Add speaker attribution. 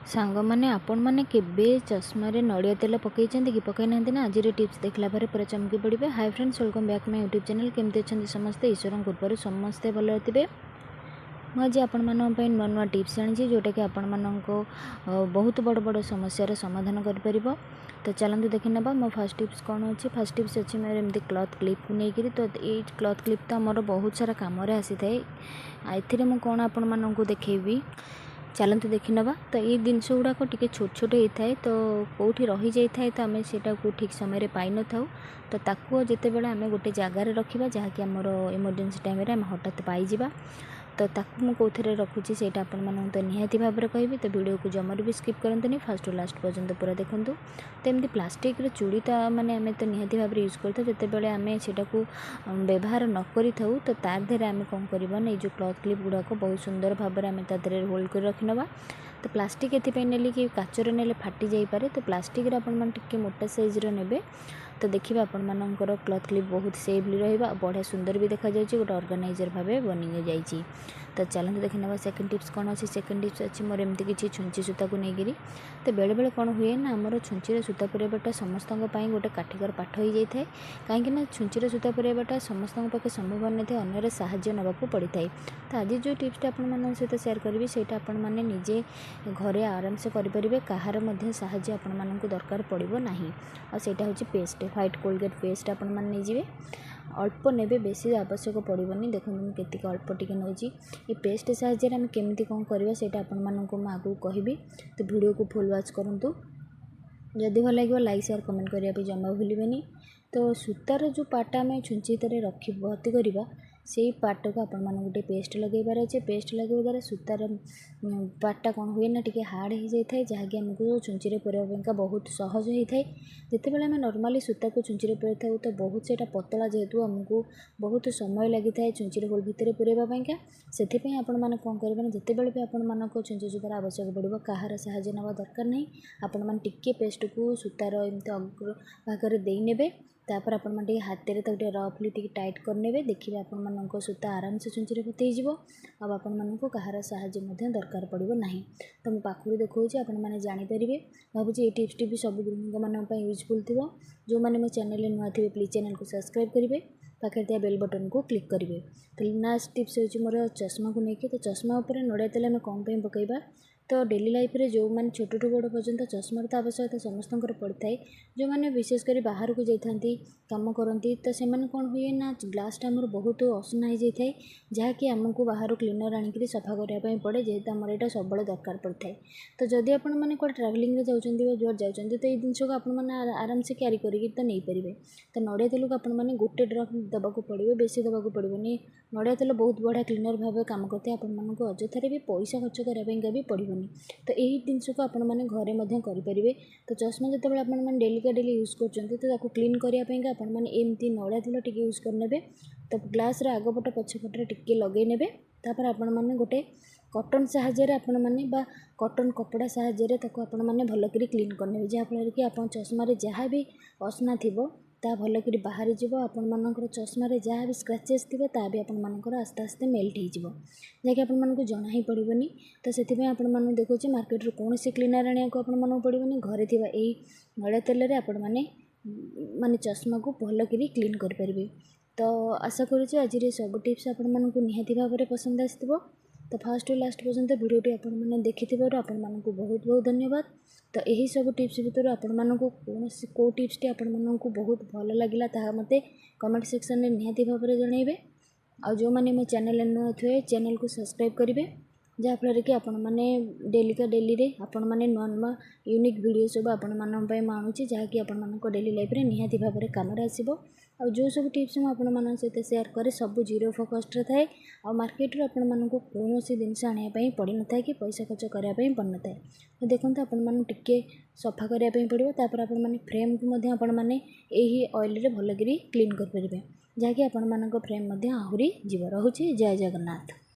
Speaker 1: सांग मैंने आपण मैंने केबे चश्मारे नड़िया तेल पकई कि पकई ना ना आज टिप्स देखला पर पूरा चमकी पड़े। Hi friends, welcome back my YouTube channel. केमती अच्छा समस्ते ईश्वर कृपार समस्ते भल थे। मुझे आपण मानी नुआ नुआ टिप्स जानी जोटा कि आपण मान बहुत बड़ बड़ समस्यार समाधान कर। तो चलते देखी ना मो फास्ट टिप्स कौन अच्छी। फास्ट टिप्स अच्छी मेरे एमती क्लथ क्लिप को लेकर। तो ये क्लथ क्लिप तो आमर बहुत सारा कम आसी थाए। एथिरे मु कौन आपण मानू देखेबी, चलते देखी ना। तो ये जिनस गुड़ाक टी छोट छोट होता है, तो कौटी रही जाए तो आम से ठीक समय पाई न था। तो ताकू जिते बड़े आम गोटे जगार रखा जहाँकि आमर इमरजेंसी टाइम आम हठात पाइबा। तो ताकू मु कौथे रखुची से आपण मानू तो निहाती भाव में कहबी। तो वीडियो को जमर भी स्किप करते फास्ट टू लास्ट पर्यंत पूरा देखूँ। तो एमती प्लास्टिक चूड़ी तो मैंने आम तो निहाती भाव में यूज करते जिते बड़े आम से व्यवहार न करी था। तो तार देहरे आम कौन करवा ना जो क्लथ क्लिप गुड़ाक बहुत सुंदर भाव में आम तादे होल्ड कर रखी नवा। तो प्लास्टिक एपाई नेली कि काचर नेले फाटी जापे। तो प्लास्टिक आपन टे मोटा साइज्र ने। तो देखिए आपण मानकर क्लथ क्लिप बहुत सेफली रहा, बढ़िया सुंदर भी देखा जाए, गोटे ऑर्गेनाइजर भाव बनी जाइए। तो चलते देखी ना सेकंड टिप्स कौन अच्छी। सेकंड टिप्स अच्छी मोर एमती किसी छुंची सूता को लेकर। तो बेले बेले कौन हुए ना आमर छुंचीर सूता पुराइबाटा समस्त गोटे काठिकर पाठ हो जाए। कहीं छुंचीर सूता पुराइबाटा समस्त पाखे संभव न था, अन्यर साहाय्य नाकू पड़ी था। तो आज जो टिप्सटा आपण सहित शेयर करी सेटा आपण मैंने निजे घरे आराम से करेंगे। कहार साहाय्य आपण मानक दरकार पड़ो ना। और सेटा हूँ पेस्ट, व्हाइट कोलगेट पेस्ट आपण मैंने अल्प ने बेसी आवश्यक पड़ोनी। देखो मुझे केतिक अल्प टी नौ। ये पेस्ट साहाय्य आम केमी कौन करवा से आपण मानक आगू कहबी। तो वीडियो को फुल वॉच करूँ। जदि भल लगे लाइक शेयर कमेंट करने जमा भूलें। तो सूतार जो पार्ट आम छुंची तर रखी भर्ती करवा से पार्ट को आपण मान गोटे पेस्ट लगेबार अच्छे। पेस्ट लगे द्वारा सूतार पार्टा कौन हुए ना टी हार्ड हो जाए है, जहाँकि आमको छुंची पुराइबा बहुत सहज होता है। जिते आम नॉर्मली सूता को छुंची पुराई था तो बहुत से पतला जेहेतु आमको बहुत समय लगी था छुंची होल भितर पुराइबापा। से आपण मैंने कौन करेंगे जिते बड़े भी आपण मानक छुंची सूतार आवश्यक पड़ो कहार साहाय्य ना दरकार नहीं। आपण मैंने टिके पेस्ट को सूतार एमती अग्र भाग देने। तापर आपण मैंने हाथ में गोटे रफली टी टाइट करने। देखिए आपण मानक सूता आराम से छुंची पतई आपण मानक कहार साहाय्य दरकार पड़ो ना। तो मुझे पाखु देखा आपण मैंने जानीपर। भावुँ ये टिप्स टी भी सब गृहिणी मानी यूजफुल थी। जो मैंने मो चैनल नुआ थे प्लीज चैनल को सब्सक्राइब करेंगे, पाखे दिया बेल बटन को क्लिक करेंगे। तो नेक्स्ट टिप्स हो मोर चश्मा को लेकिन। तो चश्मा उपर नड़िया तेल आम कौन पकईबा। तो डेली लाइफ रे जो मैंने छोट टू बड़ पर्यंत चश्मार तो आवश्यकता समस्त पड़ता है। जो मैंने विशेषकर बाहर को जाती कम करती तो से कौन हुए ना ग्लासटा आमर बहुत असना हो जाए, जहाँकि आमको बाहर क्लीनर आणिक सफा करने पड़े, जेहेतु आमर यहाँ सब दरकार पड़ता है। तो जदि आपण मैंने कौन ट्रावेलिंग में जाऊँच जुआर जाऊँच तो ये जिनस को आपने आराम से क्यारी करके तो नहीं पारे। तो नड़िया तेल को आपण मैंने गोटे ड्रप देवाक पड़ो, बेसी देवाक पड़ोनी। नड़िया तेल बहुत बढ़िया क्लीनर भाव काम करते हैं। आपण अजथारे भी पैसा खर्च करने भी पड़ोनी। तो यही जिनस को आपण मैंने घरे करेंगे। तो चश्मा जिते आप डेली का डेली यूज कर क्लीन करने आपण मैंने एमती नड़िया तेल टी यूज करने। तो ग्लास आगपट पछपटे टी लगे ने। तापर आपण मैंने गोटे कॉटन साहाय्य आपण मैंने बा कॉटन कपड़ा साहाय्य आपण मैंने भलक क्लीन करने, जहाँफल कि आप चश्मार जहाँ भी असना थी ता भलक बाहरी जीव। आपण मानकर चश्मार जहाँ भी स्क्रैचेस थी ता भी आपण मानकर आस्ते आस्ते मेल्ट हो जहाँकि आपण मानक जना ही पड़ोनी। तो से आपण मैंने देखुचे मार्केट कौन से क्लीनर आने को आपण मानक पड़ोनी। घरे थी यही नड़िया तेल आपण मैंने माने चश्मा को भलक क्लीन करेंगे। तो आशा करुँचे आज सब टिप्स आपण मानक निहाती भाव में पसंद आसो। तो फास्ट टू लास्ट पर्यंत वीडियोटी आपण मैंने देखि आपण मानक बहुत बहुत धन्यवाद। तो यही सब टिप्स भितर आपण मानक कौन को टिप्सटी आपण मानक बहुत भल लगे ताहा मते कमेंट सेक्शन में निहाती भाव में जनइबे। आ जो मैंने मो चैनल नुआ थे चैनल को सब्सक्राइब करेंगे, जहाँफल कि आपण मैंने डेली का डेली रे आपण मैंने नुआ नुआ यूनिक वीडियो सब आपण मानी आणुची, जहाँकि आपण मानक डेली लाइफ रे निहाती भाव में काम आसो। और जो सब टिप्स मुझे सहित शेयर करे सब जीरो फोकस्ट थाए। और मार्केट रू आपण मानक कौन जिनस आने पड़ी न था कि पैसा खर्च करने पड़ न था। तो देखो आपण मानक टिके सफा करने पड़ो। तापर आपण माने फ्रेम को आपण माने यही ऑयल रे भलक क्लीन करेंगे, जहाँकि आपण मानक फ्रेम आहरी जीव। रहुछि जय जगन्नाथ।